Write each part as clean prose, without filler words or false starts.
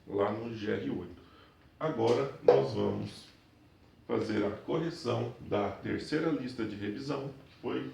lá no GR8. Agora nós vamos fazer a correção da terceira lista de revisão, que foi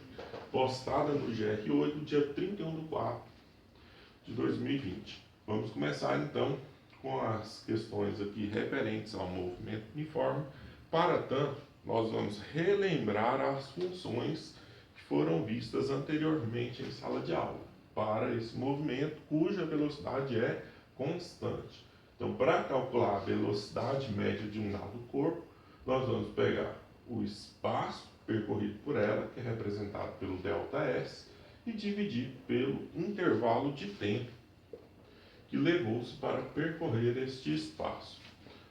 postada no GR8 dia 31/4/2020. Vamos começar então com as questões aqui referentes ao movimento uniforme. Para tanto, nós vamos relembrar as funções que foram vistas anteriormente em sala de aula para esse movimento cuja velocidade é constante. Então, para calcular a velocidade média de um dado corpo, nós vamos pegar o espaço percorrido por ela, que é representado pelo ΔS, e dividir pelo intervalo de tempo que levou-se para percorrer este espaço.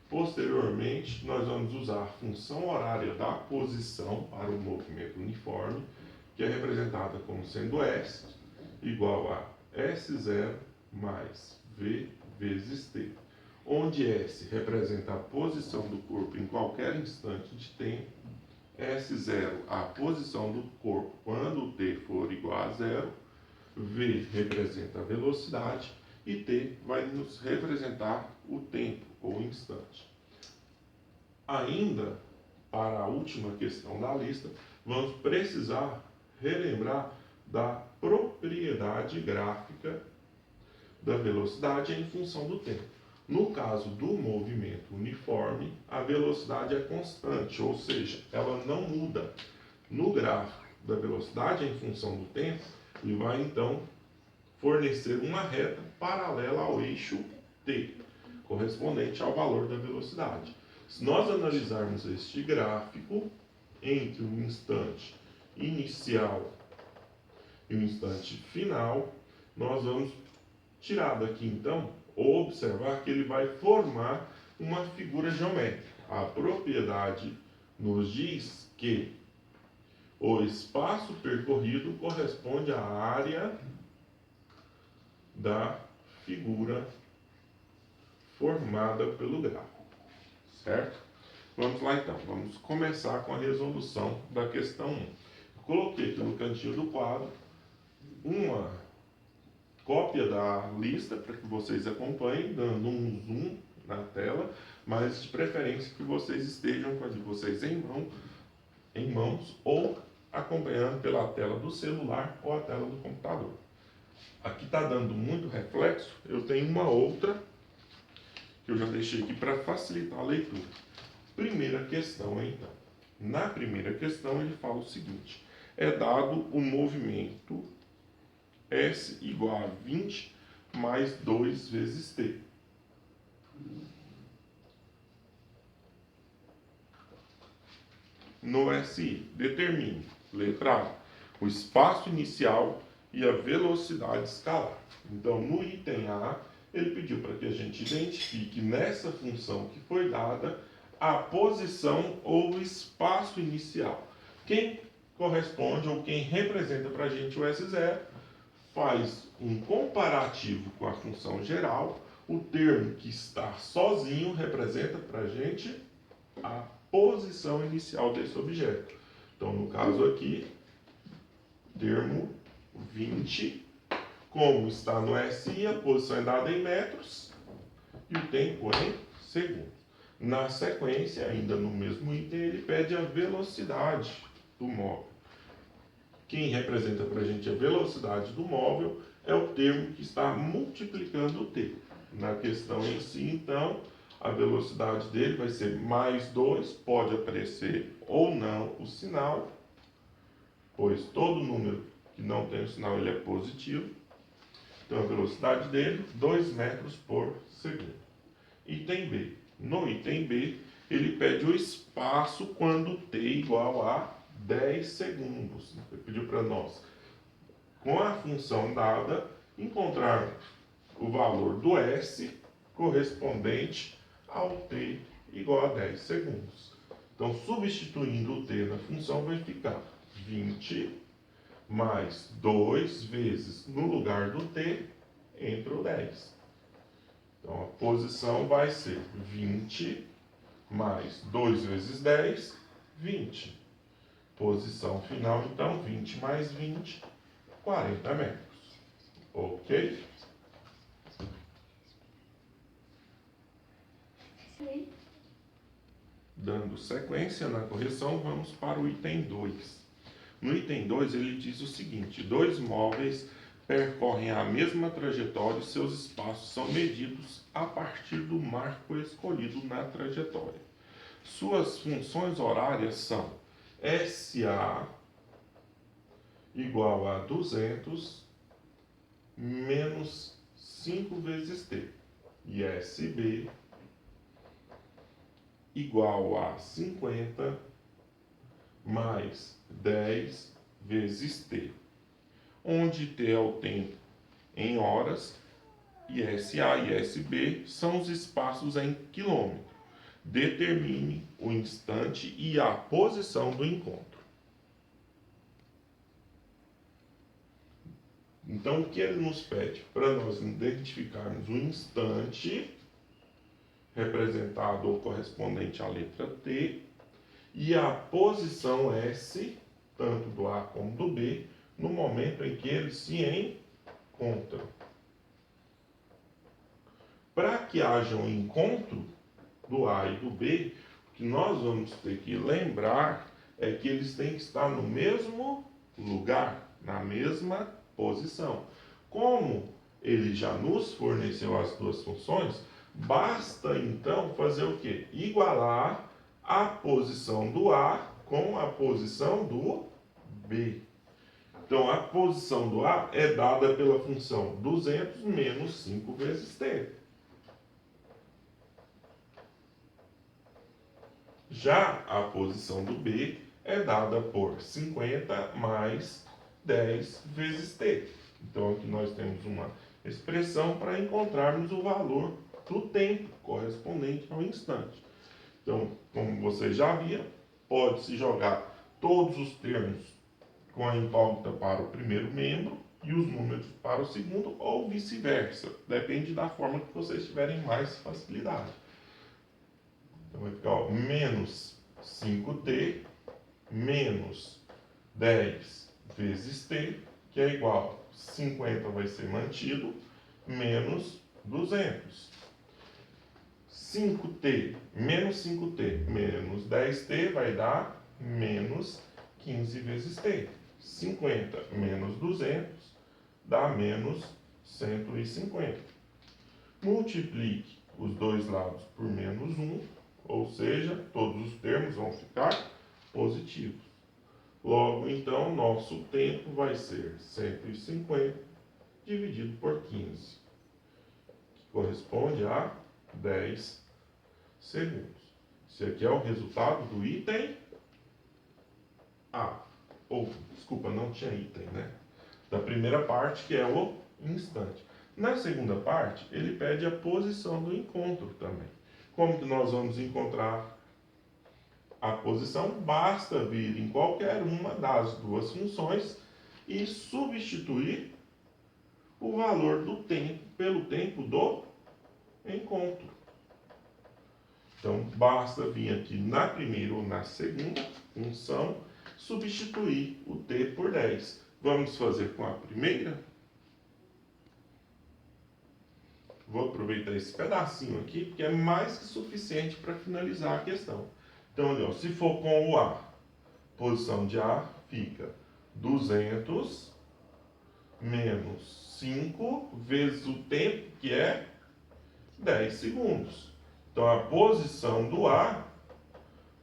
Posteriormente, nós vamos usar a função horária da posição para o movimento uniforme, que é representada como sendo S igual a S0 mais V vezes T, onde S representa a posição do corpo em qualquer instante de tempo, S0 a posição do corpo quando o T for igual a zero, V representa a velocidade e T vai nos representar o tempo ou instante. Ainda, para a última questão da lista, vamos precisar relembrar da propriedade gráfica da velocidade em função do tempo. No caso do movimento uniforme, a velocidade é constante, ou seja, ela não muda. No gráfico da velocidade em função do tempo, ele vai então fornecer uma reta paralela ao eixo t, correspondente ao valor da velocidade. Se nós analisarmos este gráfico entre o instante inicial e o instante final, nós vamos tirar daqui então, ou observar que ele vai formar uma figura geométrica. A propriedade nos diz que o espaço percorrido corresponde à área da figura formada pelo gráfico, certo? Vamos lá então, vamos começar com a resolução da questão 1. Coloquei aqui no cantinho do quadro uma cópia da lista para que vocês acompanhem, dando um zoom na tela, mas de preferência que vocês estejam com a de vocês em mãos ou acompanhando pela tela do celular ou a tela do computador. Aqui está dando muito reflexo, eu tenho uma outra que eu já deixei aqui para facilitar a leitura. Primeira questão, então. Na primeira questão ele fala o seguinte: é dado o movimento S igual a 20 mais 2 vezes T. No SI, determine, letra A, o espaço inicial e a velocidade escalar. Então, no item A, ele pediu para que a gente identifique nessa função que foi dada a posição ou o espaço inicial. Quem corresponde ou quem representa para a gente o S0 faz um comparativo com a função geral. O termo que está sozinho representa para a gente a posição inicial desse objeto. Então, no caso aqui, termo 20, como está no SI, a posição é dada em metros e o tempo em segundos. Na sequência, ainda no mesmo item, ele pede a velocidade do móvel. Quem representa para a gente a velocidade do móvel é o termo que está multiplicando o t. Na questão em si, então, a velocidade dele vai ser mais 2, pode aparecer ou não o sinal, pois todo número que não tem o sinal ele é positivo. Então, a velocidade dele, 2 metros por segundo. Item B. No item B, ele pede o espaço quando t igual a 10 segundos. Ele pediu para nós, com a função dada, encontrar o valor do S correspondente ao t igual a 10 segundos. Então, substituindo o t na função, vai ficar 20 mais 2 vezes, no lugar do t, entra o 10. Então, a posição vai ser 20 mais 2 vezes 10, 20. Posição final, então, 20 mais 20, 40 metros. Ok? Dando sequência na correção, vamos para o item 2. No item 2, ele diz o seguinte: dois móveis percorrem a mesma trajetória e seus espaços são medidos a partir do marco escolhido na trajetória. Suas funções horárias são SA igual a 200 menos 5 vezes T. E SB igual a 50 mais 10 vezes T, onde T é o tempo em horas e SA e SB são os espaços em quilômetro. Determine o instante e a posição do encontro. Então, o que ele nos pede? Para nós identificarmos o instante, representado ou correspondente à letra T, e a posição S, tanto do A como do B, no momento em que eles se encontram. Para que haja um encontro do A e do B, o que nós vamos ter que lembrar é que eles têm que estar no mesmo lugar, na mesma posição. Como ele já nos forneceu as duas funções, basta então fazer o quê? Igualar a posição do A com a posição do B. Então, a posição do A é dada pela função 200 menos 5 vezes T. Já a posição do B é dada por 50 mais 10 vezes T. Então, aqui nós temos uma expressão para encontrarmos o valor do tempo correspondente ao instante. Então, como você já via, pode-se jogar todos os termos com a incógnita para o primeiro membro e os números para o segundo, ou vice-versa. Depende da forma que vocês tiverem mais facilidade. Então, vai ficar menos 5t menos 10 vezes t, que é igual a 50 vai ser mantido, menos 200. 5t menos 5t menos 10t vai dar menos 15 vezes t. 50 menos 200 dá menos 150. Multiplique os dois lados por menos 1, ou seja, todos os termos vão ficar positivos. Logo, então, nosso tempo vai ser 150 dividido por 15, que corresponde a 10 segundos. Esse aqui é o resultado do item A. Desculpa, não tinha item, né? Da primeira parte, que é o instante. Na segunda parte, ele pede a posição do encontro também. Como que nós vamos encontrar a posição? Basta vir em qualquer uma das duas funções e substituir o valor do tempo pelo tempo do encontro. Então, basta vir aqui na primeira ou na segunda função, substituir o t por 10. Vamos fazer com a primeira? Vou aproveitar esse pedacinho aqui, porque é mais que suficiente para finalizar a questão. Então, olha, se for com o A, posição de A fica 200 menos 5 vezes o tempo, que é 10 segundos. Então, a posição do A,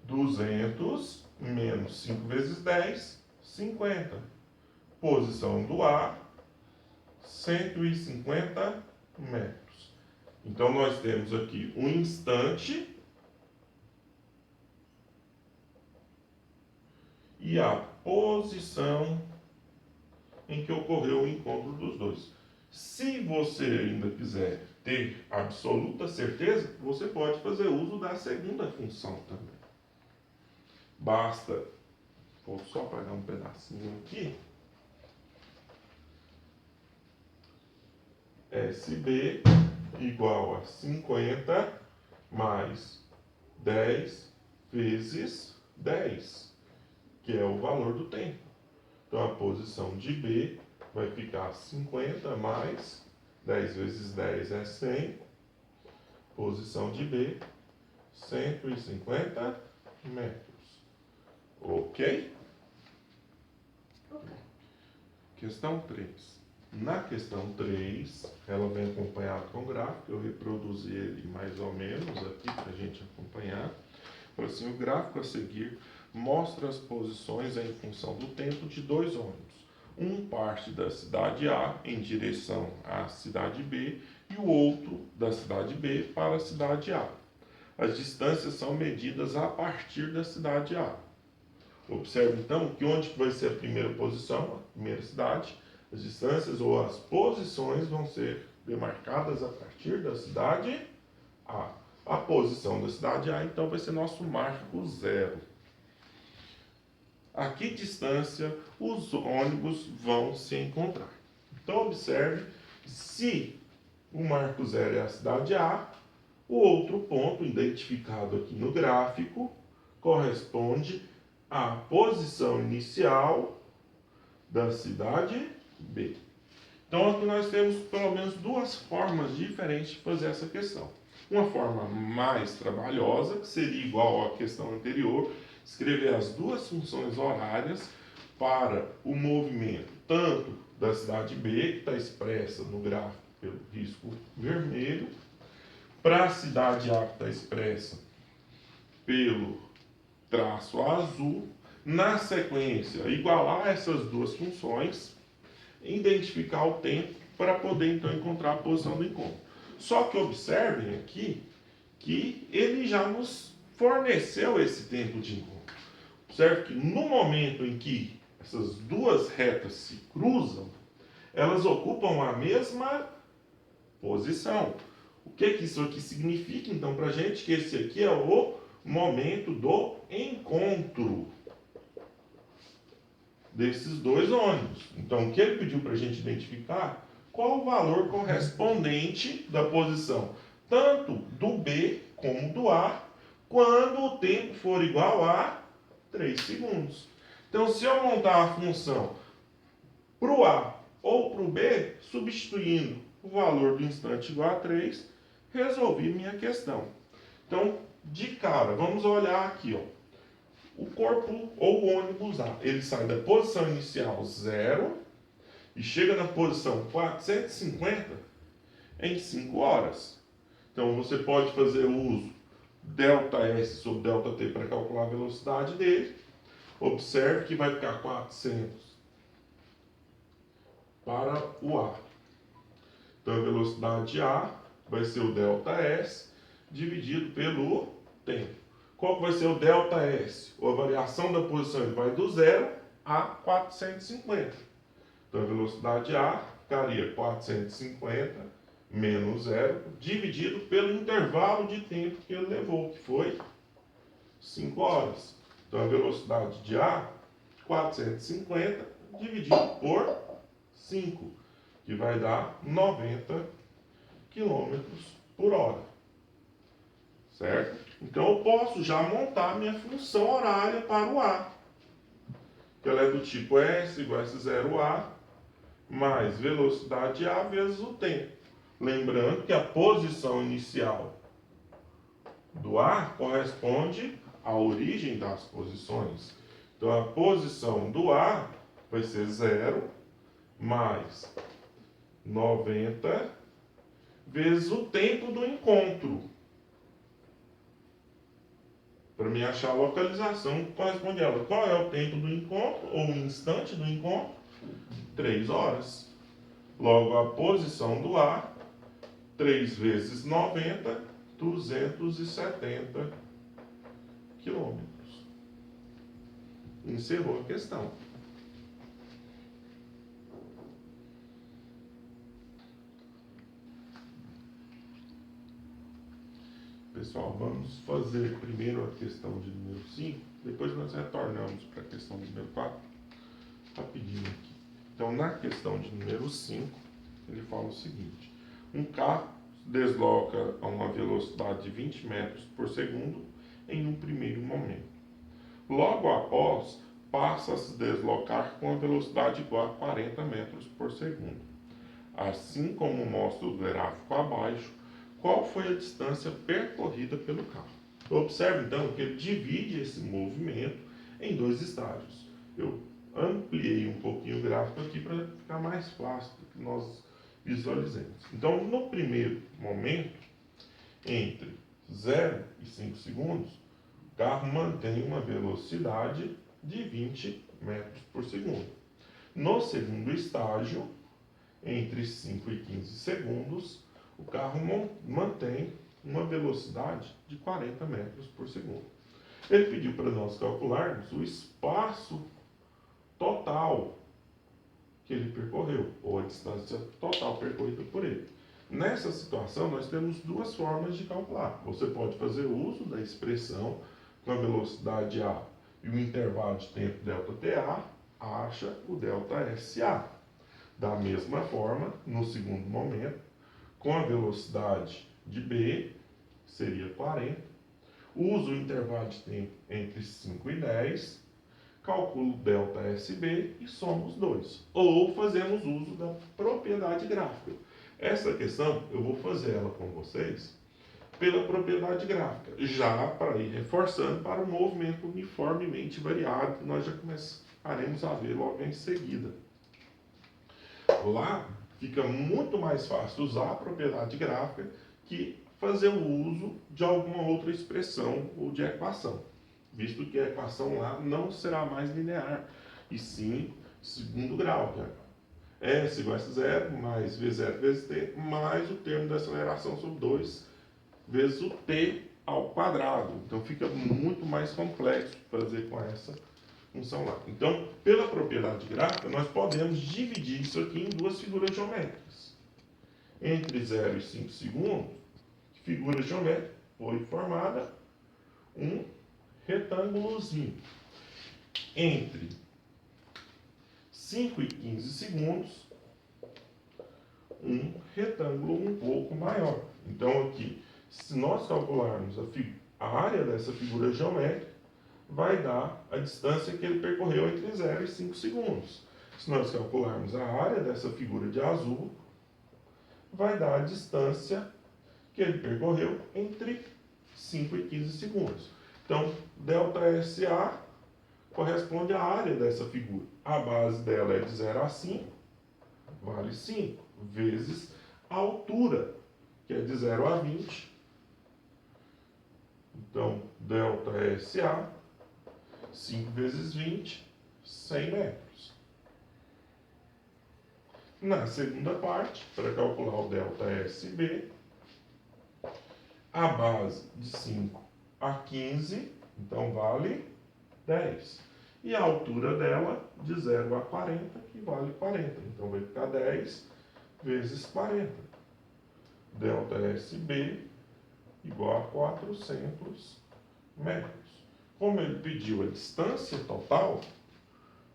200 menos 5 vezes 10, 50. Posição do A, 150 metros. Então, nós temos aqui um instante e a posição em que ocorreu o encontro dos dois. Se você ainda quiser ter absoluta certeza, você pode fazer uso da segunda função também. Basta, vou só apagar um pedacinho aqui. SB igual a 50 mais 10 vezes 10, que é o valor do tempo. Então, a posição de B vai ficar 50 mais 10 vezes 10 é 100. Posição de B 150 metros. Ok? Questão 3. Na questão 3, ela vem acompanhada com o gráfico. Eu reproduzi ele mais ou menos aqui para a gente acompanhar. Fala assim, o gráfico a seguir mostra as posições em função do tempo de dois ônibus. Um parte da cidade A em direção à cidade B e o outro da cidade B para a cidade A. As distâncias são medidas a partir da cidade A. Observe então que onde vai ser a primeira posição, a primeira cidade, as distâncias ou as posições vão ser demarcadas a partir da cidade A. A posição da cidade A, então, vai ser nosso marco zero. A que distância os ônibus vão se encontrar? Então, observe, se o marco zero é a cidade A, o outro ponto identificado aqui no gráfico corresponde à posição inicial da cidade B. Então, aqui nós temos pelo menos duas formas diferentes de fazer essa questão. Uma forma mais trabalhosa, que seria igual à questão anterior, escrever as duas funções horárias para o movimento, tanto da cidade B, que está expressa no gráfico pelo risco vermelho, para a cidade A, que está expressa pelo traço azul. Na sequência, igualar essas duas funções, identificar o tempo para poder então encontrar a posição do encontro. Só que observem aqui que ele já nos forneceu esse tempo de encontro. Observe que no momento em que essas duas retas se cruzam, elas ocupam a mesma posição. O que isso aqui significa então para a gente? Que esse aqui é o momento do encontro desses dois ônibus. Então, o que ele pediu para a gente identificar? Qual o valor correspondente da posição, tanto do B como do A, quando o tempo for igual a 3 segundos. Então, se eu montar a função para o A ou para o B, substituindo o valor do instante igual a 3, resolvi minha questão. Então, de cara, vamos olhar aqui, ó. O corpo ou o ônibus A, ele sai da posição inicial 0 e chega na posição 450 em 5 horas. Então você pode fazer o uso ΔS sobre ΔT para calcular a velocidade dele. Observe que vai ficar 400 para o A. Então a velocidade A vai ser o ΔS dividido pelo tempo. Qual que vai ser o ΔS? Ou a variação da posição, ele vai do 0 a 450. Então a velocidade A ficaria 450 menos 0, dividido pelo intervalo de tempo que ele levou, que foi 5 horas. Então a velocidade de A, 450, dividido por 5, que vai dar 90 km por hora. Certo? Então eu posso já montar minha função horária para o A. Que ela é do tipo S igual a S0A, mais velocidade A vezes o tempo. Lembrando que a posição inicial do A corresponde à origem das posições. Então a posição do A vai ser 0 mais 90 vezes o tempo do encontro. Para me achar a localização que corresponde a ela. Qual é o tempo do encontro, ou o instante do encontro? 3 horas. Logo, a posição do A, 3 vezes 90, 270 quilômetros. Encerrou a questão. Pessoal, vamos fazer primeiro a questão de número 5, depois nós retornamos para a questão de número 4, rapidinho aqui. Então, na questão de número 5, ele fala o seguinte: um carro se desloca a uma velocidade de 20 metros por segundo em um primeiro momento. Logo após, passa a se deslocar com a velocidade igual a 40 metros por segundo. Assim como mostra o gráfico abaixo, qual foi a distância percorrida pelo carro? Observe então que ele divide esse movimento em dois estágios. Eu ampliei um pouquinho o gráfico aqui para ficar mais fácil que nós visualizemos. Então, no primeiro momento, entre 0 e 5 segundos, o carro mantém uma velocidade de 20 metros por segundo. No segundo estágio, entre 5 e 15 segundos, o carro mantém uma velocidade de 40 metros por segundo. Ele pediu para nós calcularmos o espaço total que ele percorreu, ou a distância total percorrida por ele. Nessa situação, nós temos duas formas de calcular. Você pode fazer uso da expressão com a velocidade A e o intervalo de tempo ΔTA, acha o ΔSA. Da mesma forma, no segundo momento, com a velocidade de B, seria 40, uso o intervalo de tempo entre 5 e 10, calculo ΔSB e somo os dois. Ou fazemos uso da propriedade gráfica. Essa questão eu vou fazer ela com vocês pela propriedade gráfica, já para ir reforçando para o movimento uniformemente variado, que nós já começaremos a ver logo em seguida. Lá fica muito mais fácil usar a propriedade gráfica que fazer o uso de alguma outra expressão ou de equação, visto que a equação lá não será mais linear, e sim segundo grau, que é S igual a zero, mais V0 vezes T, mais o termo da aceleração sobre 2, vezes o T ao quadrado. Então fica muito mais complexo fazer com essa função lá. Então, pela propriedade gráfica, nós podemos dividir isso aqui em duas figuras geométricas. Entre 0 e 5 segundos, figura geométrica, foi formada um retângulozinho. Entre 5 e 15 segundos, um retângulo um pouco maior. Então, aqui, se nós calcularmos a área dessa figura geométrica, vai dar a distância que ele percorreu entre 0 e 5 segundos. Se nós calcularmos a área dessa figura de azul, vai dar a distância que ele percorreu entre 5 e 15 segundos. Então, ΔSA corresponde à área dessa figura. A base dela é de 0 a 5, vale 5, vezes a altura, que é de 0 a 20. Então, ΔSA, 5 vezes 20, 100 metros. Na segunda parte, para calcular o ΔSB, a base de 5 a 15, então vale 10. E a altura dela, de 0 a 40, que vale 40. Então vai ficar 10 vezes 40. ΔSB igual a 400 metros. Como ele pediu a distância total,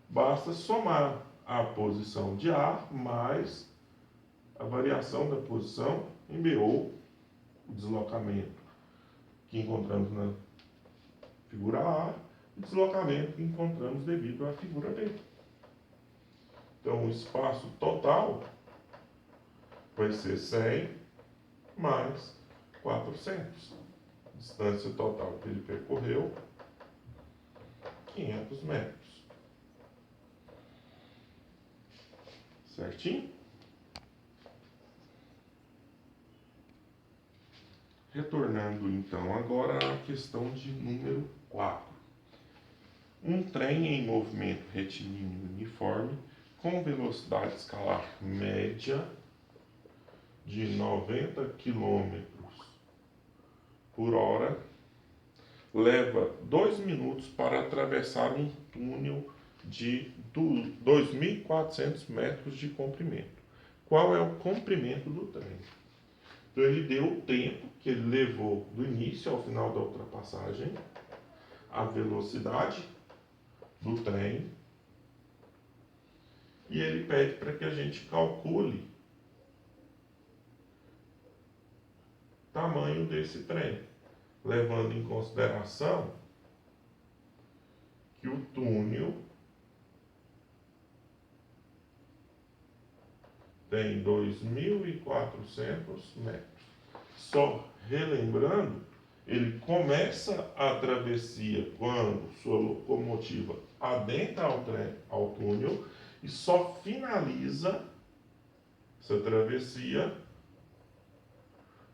basta somar a posição de A mais a variação da posição em B, ou o deslocamento que encontramos na figura A, e o deslocamento que encontramos devido à figura B. Então, o espaço total vai ser 100 mais 400. Distância total que ele percorreu, 500 metros. Certinho? Retornando então agora à questão de número 4. Um trem em movimento retilíneo uniforme com velocidade escalar média de 90 km por hora leva 2 minutos para atravessar um túnel de 2.400 metros de comprimento. Qual é o comprimento do trem? Então ele deu o tempo que ele levou do início ao final da ultrapassagem, a velocidade do trem, e ele pede para que a gente calcule o tamanho desse trem, levando em consideração que o túnel tem 2.400 metros. Só relembrando ele começa a travessia quando sua locomotiva adentra ao túnel e só finaliza essa travessia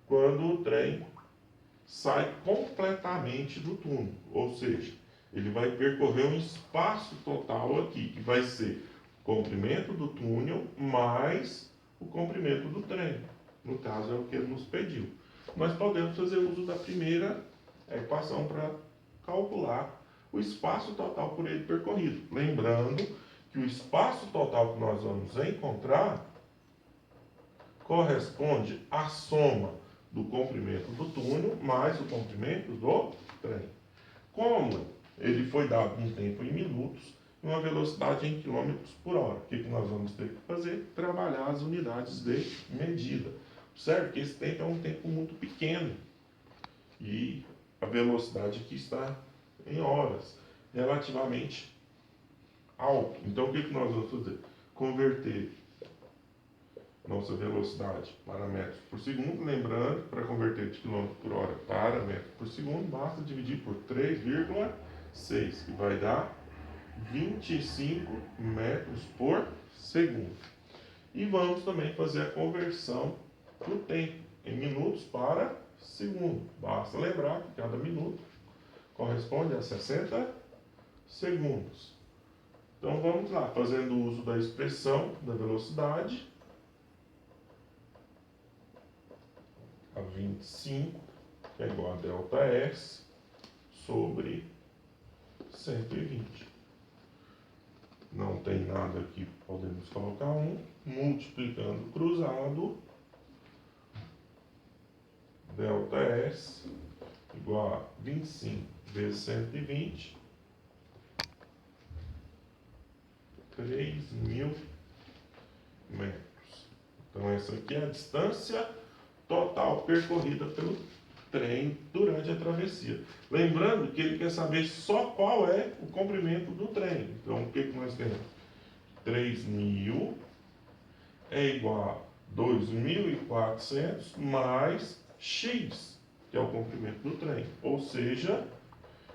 quando o trem sai completamente do túnel. Ou seja, ele vai percorrer um espaço total aqui, que vai ser o comprimento do túnel mais o comprimento do trem. No caso, é o que ele nos pediu. Nós podemos fazer uso da primeira equação para calcular o espaço total por ele percorrido. Lembrando que o espaço total que nós vamos encontrar corresponde à soma do comprimento do túnel mais o comprimento do trem. Como ele foi dado um tempo em minutos e uma velocidade em quilômetros por hora, o que nós vamos ter que fazer? Trabalhar as unidades de medida. Observe que esse tempo é um tempo muito pequeno e a velocidade aqui está em horas, relativamente alto. Então, o que nós vamos fazer? Converter nossa velocidade para metros por segundo. Lembrando, para converter de quilômetro por hora para metro por segundo, basta dividir por 3,6, que vai dar 25 metros por segundo. E vamos também fazer a conversão do tempo em minutos para segundo. Basta lembrar que cada minuto corresponde a 60 segundos. Então vamos lá, fazendo uso da expressão da velocidade, a 25, que é igual a ΔS, sobre 120. Não tem nada aqui, podemos colocar 1, multiplicando cruzado, ΔS igual a 25 vezes 120, 3.000 metros. Então essa aqui é a distância total percorrida pelo trem durante a travessia. Lembrando que ele quer saber só qual é o comprimento do trem. Então o que nós temos? 3.000 é igual a 2.400 mais x, que é o comprimento do trem. Ou seja,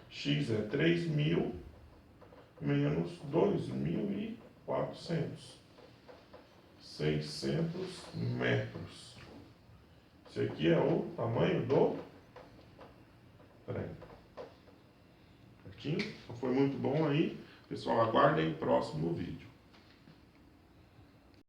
x é 3.000 menos 2.400. 600 metros. Esse aqui é o tamanho do trem. Certinho? Então foi muito bom aí. Pessoal, aguardem o próximo vídeo.